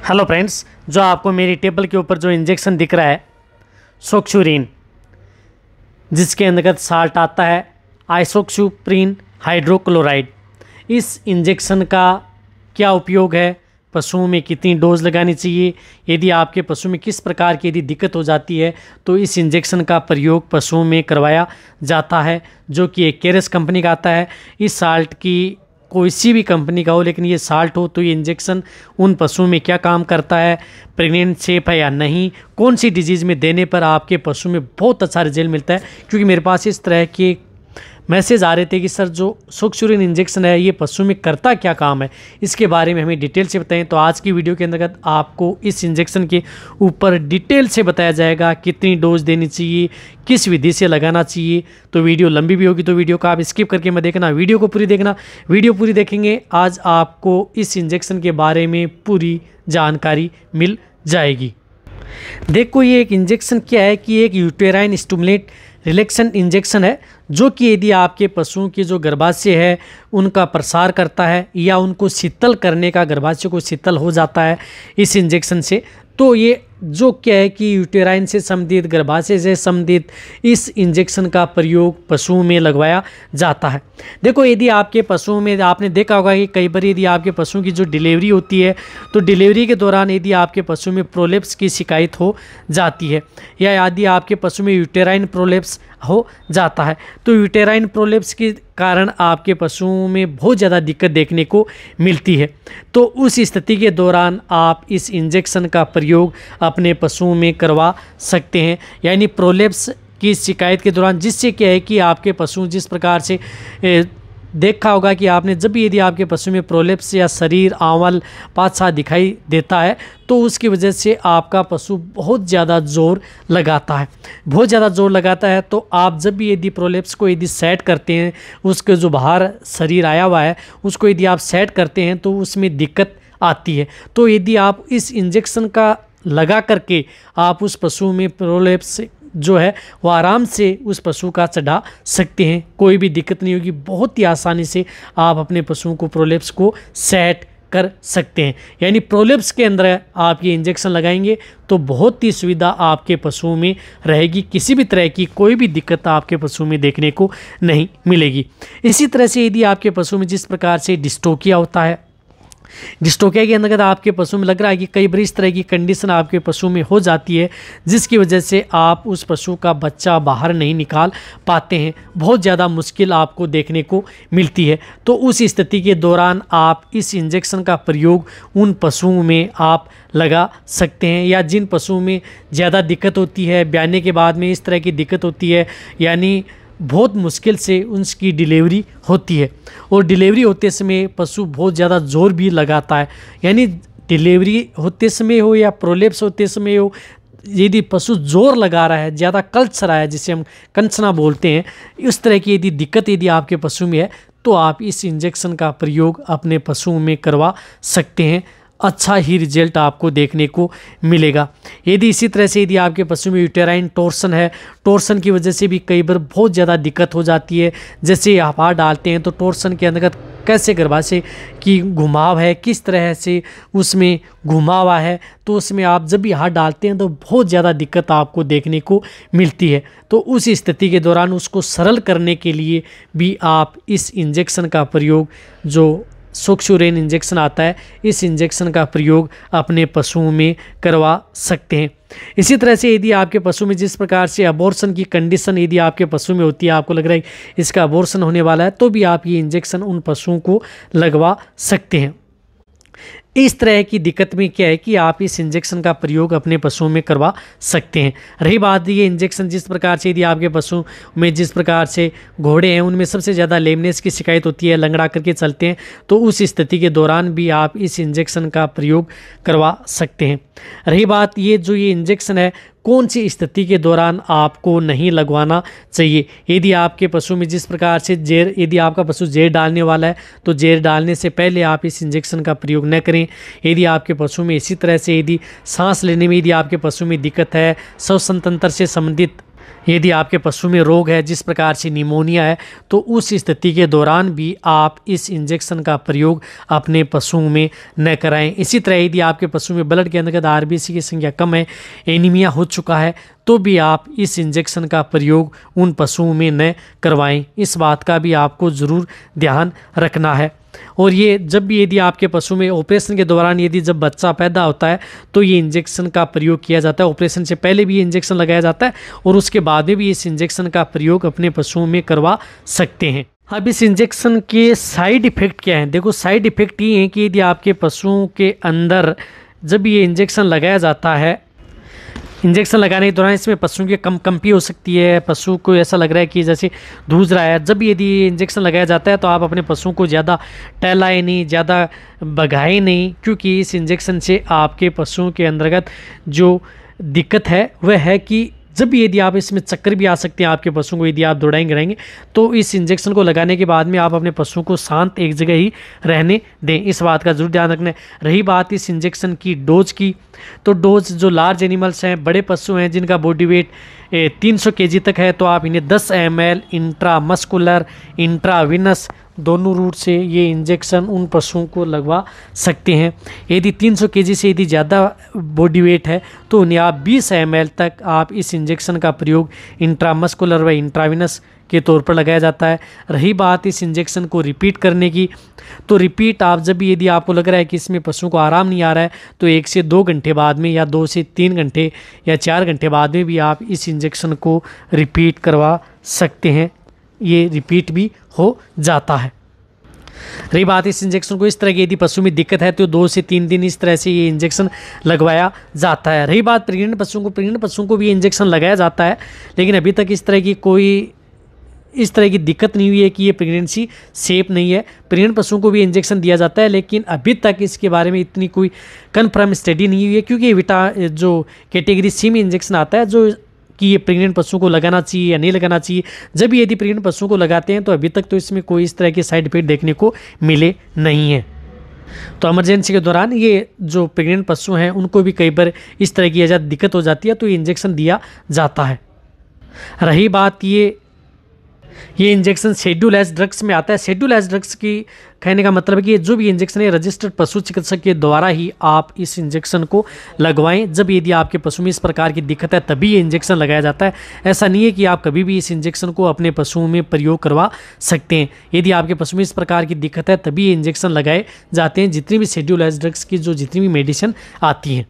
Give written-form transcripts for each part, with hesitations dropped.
Hello friends, जो आपको मेरी टेबल के ऊपर जो इंजेक्शन दिख रहा है सोक्सुरिन, जिसके अंतर्गत साल्ट आता है आइसोक्सुप्रीन हाइड्रोक्लोराइड। इस इंजेक्शन का क्या उपयोग है, पशुओं में कितनी डोज लगानी चाहिए, यदि आपके पशु में किस प्रकार की यदि दिक्कत हो जाती है तो इस इंजेक्शन का प्रयोग पशुओं में करवाया जाता है, जो कि एक केरस कंपनी का आता है। इस साल्ट की कोई सी भी कंपनी का हो, लेकिन ये साल्ट हो तो ये इंजेक्शन उन पशुओं में क्या काम करता है, प्रेग्नेंट सेफ है या नहीं, कौन सी डिजीज़ में देने पर आपके पशु में बहुत अच्छा रिजल्ट मिलता है। क्योंकि मेरे पास इस तरह के मैसेज आ रहे थे कि सर जो सोक्सुरिन इंजेक्शन है ये पशु में करता क्या काम है, इसके बारे में हमें डिटेल से बताएं। तो आज की वीडियो के अंतर्गत आपको इस इंजेक्शन के ऊपर डिटेल से बताया जाएगा, कितनी डोज देनी चाहिए, किस विधि से लगाना चाहिए। तो वीडियो लंबी भी होगी तो वीडियो को आप स्किप करके मत देखना, वीडियो को पूरी देखना। वीडियो पूरी देखेंगे आज आपको इस इंजेक्शन के बारे में पूरी जानकारी मिल जाएगी। देखो, ये एक इंजेक्शन क्या है कि एक यूटेराइन स्टिमुलेट रिलैक्सन इंजेक्शन है, जो कि यदि आपके पशुओं की जो गर्भाशय है उनका प्रसार करता है या उनको शीतल करने का, गर्भाशय को शीतल हो जाता है इस इंजेक्शन से। तो ये जो क्या है कि यूटेराइन से संबंधित, गर्भाशय से संबंधित इस इंजेक्शन का प्रयोग पशुओं में लगवाया जाता है। देखो, यदि आपके पशुओं में आपने देखा होगा कि कई बार यदि आपके पशुओं की जो डिलीवरी होती है तो डिलीवरी के दौरान यदि आपके पशु में प्रोलेप्स की शिकायत हो जाती है या यदि आपके पशु में यूटेराइन प्रोलेप्स हो जाता है तो यूटेराइन प्रोलेप्स के कारण आपके पशुओं में बहुत ज़्यादा दिक्कत देखने को मिलती है। तो उस स्थिति के दौरान आप इस इंजेक्शन का प्रयोग अपने पशुओं में करवा सकते हैं, यानी प्रोलेप्स की शिकायत के दौरान, जिससे क्या है कि आपके पशु जिस प्रकार से देखा होगा कि आपने जब भी यदि आपके पशु में प्रोलेप्स या शरीर आंवल पाछा दिखाई देता है तो उसकी वजह से आपका पशु बहुत ज़्यादा जोर लगाता है, बहुत ज़्यादा जोर लगाता है। तो आप जब भी यदि प्रोलेप्स को यदि सेट करते हैं, उसके जो बाहर शरीर आया हुआ है उसको यदि आप सेट करते हैं तो उसमें दिक्कत आती है। तो यदि आप इस इंजेक्शन का लगा करके आप उस पशु में प्रोलेप्स जो है वो आराम से उस पशु का चढ़ा सकते हैं, कोई भी दिक्कत नहीं होगी। बहुत ही आसानी से आप अपने पशुओं को प्रोलेप्स को सेट कर सकते हैं, यानी प्रोलेप्स के अंदर आप ये इंजेक्शन लगाएंगे तो बहुत ही सुविधा आपके पशुओं में रहेगी, किसी भी तरह की कोई भी दिक्कत आपके पशु में देखने को नहीं मिलेगी। इसी तरह से यदि आपके पशु में जिस प्रकार से डिस्टोकिया होता है, डिस्टोकिया के अंतर्गत आपके पशु में लग रहा है कि कई बार इस तरह की कंडीशन आपके पशु में हो जाती है जिसकी वजह से आप उस पशु का बच्चा बाहर नहीं निकाल पाते हैं, बहुत ज़्यादा मुश्किल आपको देखने को मिलती है। तो उस स्थिति के दौरान आप इस इंजेक्शन का प्रयोग उन पशुओं में आप लगा सकते हैं, या जिन पशुओं में ज़्यादा दिक्कत होती है, ब्याने के बाद में इस तरह की दिक्कत होती है, यानी बहुत मुश्किल से उसकी डिलीवरी होती है और डिलीवरी होते समय पशु बहुत ज़्यादा जोर भी लगाता है, यानी डिलीवरी होते समय हो या प्रोलेप्स होते समय हो, यदि पशु जोर लगा रहा है, ज़्यादा कल्च रहा है, जिसे हम कंचना बोलते हैं, इस तरह की यदि दिक्कत यदि आपके पशु में है तो आप इस इंजेक्शन का प्रयोग अपने पशुओं में करवा सकते हैं, अच्छा ही रिजल्ट आपको देखने को मिलेगा। यदि इसी तरह से यदि आपके पशु में यूटेराइन टॉर्सन है, टॉर्सन की वजह से भी कई बार बहुत ज़्यादा दिक्कत हो जाती है, जैसे आप हाथ डालते हैं तो टॉर्सन के अंतर्गत कैसे गर्भाशय की घुमाव है, किस तरह से उसमें घुमा हुआ है, तो उसमें आप जब भी हाथ डालते हैं तो बहुत ज़्यादा दिक्कत आपको देखने को मिलती है। तो उस स्थिति के दौरान उसको सरल करने के लिए भी आप इस इंजेक्शन का प्रयोग, जो सोक्सुरिन इंजेक्शन आता है, इस इंजेक्शन का प्रयोग अपने पशुओं में करवा सकते हैं। इसी तरह से यदि आपके पशु में जिस प्रकार से अबॉर्शन की कंडीशन यदि आपके पशु में होती है, आपको लग रहा है इसका अबॉर्शन होने वाला है, तो भी आप ये इंजेक्शन उन पशुओं को लगवा सकते हैं। इस तरह की दिक्कत में क्या है कि आप इस इंजेक्शन का प्रयोग अपने पशुओं में करवा सकते हैं। रही बात ये इंजेक्शन जिस प्रकार से यदि आपके पशु में जिस प्रकार से घोड़े हैं उनमें सबसे ज़्यादा लेमनेस की शिकायत होती है, लंगड़ा करके चलते हैं, तो उस स्थिति के दौरान भी आप इस इंजेक्शन का प्रयोग करवा सकते हैं। रही बात ये जो ये इंजेक्शन है कौन सी स्थिति के दौरान आपको नहीं लगवाना चाहिए, यदि आपके पशु में जिस प्रकार से जेर, यदि आपका पशु जेर डालने वाला है तो जेर डालने से पहले आप इस इंजेक्शन का प्रयोग न करें। यदि आपके पशु में इसी तरह से यदि सांस लेने में यदि आपके पशु में दिक्कत है, श्वसन तंत्र से संबंधित यदि आपके पशु में रोग है, जिस प्रकार से निमोनिया है, तो उस स्थिति के दौरान भी आप इस इंजेक्शन का प्रयोग अपने पशुओं में न कराएं। इसी तरह यदि आपके पशु में ब्लड के अंतर्गत आरबीसी की संख्या कम है, एनीमिया हो चुका है, तो भी आप इस इंजेक्शन का प्रयोग उन पशुओं में न करवाएं। इस बात का भी आपको ज़रूर ध्यान रखना है। और ये जब भी यदि आपके पशु में ऑपरेशन के दौरान यदि जब बच्चा पैदा होता है तो ये इंजेक्शन का प्रयोग किया जाता है। ऑपरेशन से पहले भी ये इंजेक्शन लगाया जाता है और उसके बाद में भी इस इंजेक्शन का प्रयोग अपने पशुओं में करवा सकते हैं। अब इस इंजेक्शन के साइड इफ़ेक्ट क्या हैं? देखो, साइड इफ़ेक्ट ये हैं कि यदि आपके पशुओं के अंदर जब ये इंजेक्शन लगाया जाता है, इंजेक्शन लगाने के दौरान इसमें पशु की कंपी हो सकती है, पशु को ऐसा लग रहा है कि जैसे धूज रहा है। जब यदि इंजेक्शन लगाया जाता है तो आप अपने पशुओं को ज़्यादा टहलाएं नहीं, ज़्यादा भगाएं नहीं, क्योंकि इस इंजेक्शन से आपके पशुओं के अंतर्गत जो दिक्कत है वह है कि जब भी यदि आप इसमें चक्कर भी आ सकते हैं आपके पशुओं को, यदि आप दौड़ाएंगे रहेंगे, तो इस इंजेक्शन को लगाने के बाद में आप अपने पशुओं को शांत एक जगह ही रहने दें। इस बात का जरूर ध्यान रखना है। रही बात इस इंजेक्शन की डोज की, तो डोज जो लार्ज एनिमल्स हैं, बड़े पशु हैं जिनका बॉडी वेट 300 kg तक है, तो आप इन्हें 10 ml इंट्रामस्कुलर इंट्राविनस दोनों रूट से ये इंजेक्शन उन पशुओं को लगवा सकते हैं। यदि 300 kg से यदि ज़्यादा बॉडी वेट है तो उन्हें आप 20 ml तक आप इस इंजेक्शन का प्रयोग इंट्रामस्कुलर व इंट्राविनस के तौर पर लगाया जाता है। रही बात इस इंजेक्शन को रिपीट करने की, तो रिपीट आप जब भी यदि आपको लग रहा है कि इसमें पशुओं को आराम नहीं आ रहा है, तो 1 से 2 घंटे बाद में या 2 से 3 घंटे या 4 घंटे बाद में भी आप इस इंजेक्शन को रिपीट करवा सकते हैं। ये रिपीट भी हो जाता है। रही बात इस इंजेक्शन को, इस तरह की यदि पशु में दिक्कत है तो 2 से 3 दिन इस तरह से ये इंजेक्शन लगवाया जाता है। रही बात प्रेग्नेंट पशुओं को भी इंजेक्शन लगाया जाता है, लेकिन अभी तक इस तरह की दिक्कत नहीं हुई है कि ये प्रेगनेंसी सेफ नहीं है। प्रेग्नेंट पशुओं को भी इंजेक्शन दिया जाता है, लेकिन अभी तक इसके बारे में इतनी कोई कन्फर्म स्टडी नहीं हुई है, क्योंकि जो कैटेगरी सी में इंजेक्शन आता है जो कि ये प्रेग्नेंट पशुओं को लगाना चाहिए या नहीं लगाना चाहिए। जब भी यदि प्रेग्नेंट पशुओं को लगाते हैं तो अभी तक तो इसमें कोई इस तरह के साइड इफेक्ट देखने को मिले नहीं है। तो इमरजेंसी के दौरान ये जो प्रेग्नेंट पशु हैं उनको भी कई बार इस तरह की दिक्कत हो जाती है, तो ये इंजेक्शन दिया जाता है। रही बात ये इंजेक्शन शेड्यूल एज ड्रग्स में आता है। शेड्यूल एज ड्रग्स की कहने का मतलब है कि जो भी इंजेक्शन है रजिस्टर्ड पशु चिकित्सक के द्वारा ही आप इस इंजेक्शन को लगवाएं। जब यदि आपके पशु में इस प्रकार की दिक्कत है तभी ये इंजेक्शन लगाया जाता है। ऐसा नहीं है कि आप कभी भी इस इंजेक्शन को अपने पशुओं में प्रयोग करवा सकते हैं। यदि आपके पशु में इस प्रकार की दिक्कत है तभी ये इंजेक्शन लगाए जाते हैं, जितनी भी शेड्यूल एज ड्रग्स की जितनी भी मेडिसिन आती हैं।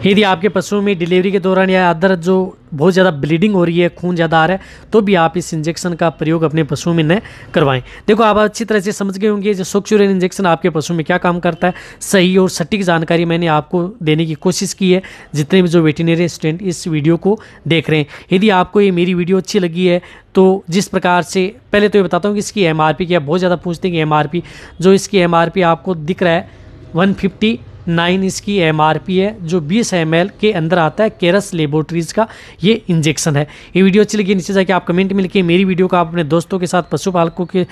यदि आपके पशुओं में डिलीवरी के दौरान या अदर जो बहुत ज़्यादा ब्लीडिंग हो रही है, खून ज़्यादा आ रहा है, तो भी आप इस इंजेक्शन का प्रयोग अपने पशुओं में न करवाएं। देखो, आप अच्छी तरह से समझ गए होंगे जो सोक्सुरिन इंजेक्शन आपके पशु में क्या काम करता है। सही और सटीक जानकारी मैंने आपको देने की कोशिश की है, जितने भी जो वेटरनरी स्टूडेंट इस वीडियो को देख रहे हैं। यदि आपको ये मेरी वीडियो अच्छी लगी है तो जिस प्रकार से, पहले तो ये बताता हूँ कि इसकी MRP क्या, बहुत ज़्यादा पूछते हैं कि MRP, जो इसकी MRP आपको दिख रहा है 159 इसकी MRP है, जो 20 ml के अंदर आता है केरस लेबोरेटरीज का ये इंजेक्शन है। ये वीडियो अच्छी लगी नीचे जाके आप कमेंट में लिखिए। मेरी वीडियो को आप अपने दोस्तों के साथ, पशुपालकों के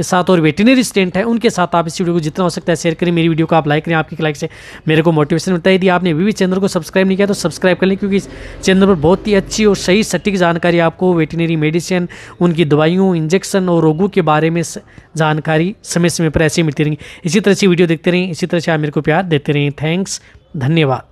साथ और वेटरनरी स्टूडेंट हैं उनके साथ आप इस वीडियो को जितना हो सकता है शेयर करें। मेरी वीडियो को आप लाइक करें, आपकी लाइक से मेरे को मोटिवेशन मिलता है। यदि आपने अभी भी चैनल को सब्सक्राइब नहीं किया तो सब्सक्राइब कर लें, क्योंकि इस चैनल पर बहुत ही अच्छी और सही सटीक जानकारी आपको वेटरनरी मेडिसिन, उनकी दवाइयों, इंजेक्शन और रोगों के बारे में जानकारी समय समय पर ऐसे मिलती रहेंगी। इसी तरह से वीडियो देखते रहें, इसी तरह से आप मेरे को प्यार देते रहें। थैंक्स, धन्यवाद।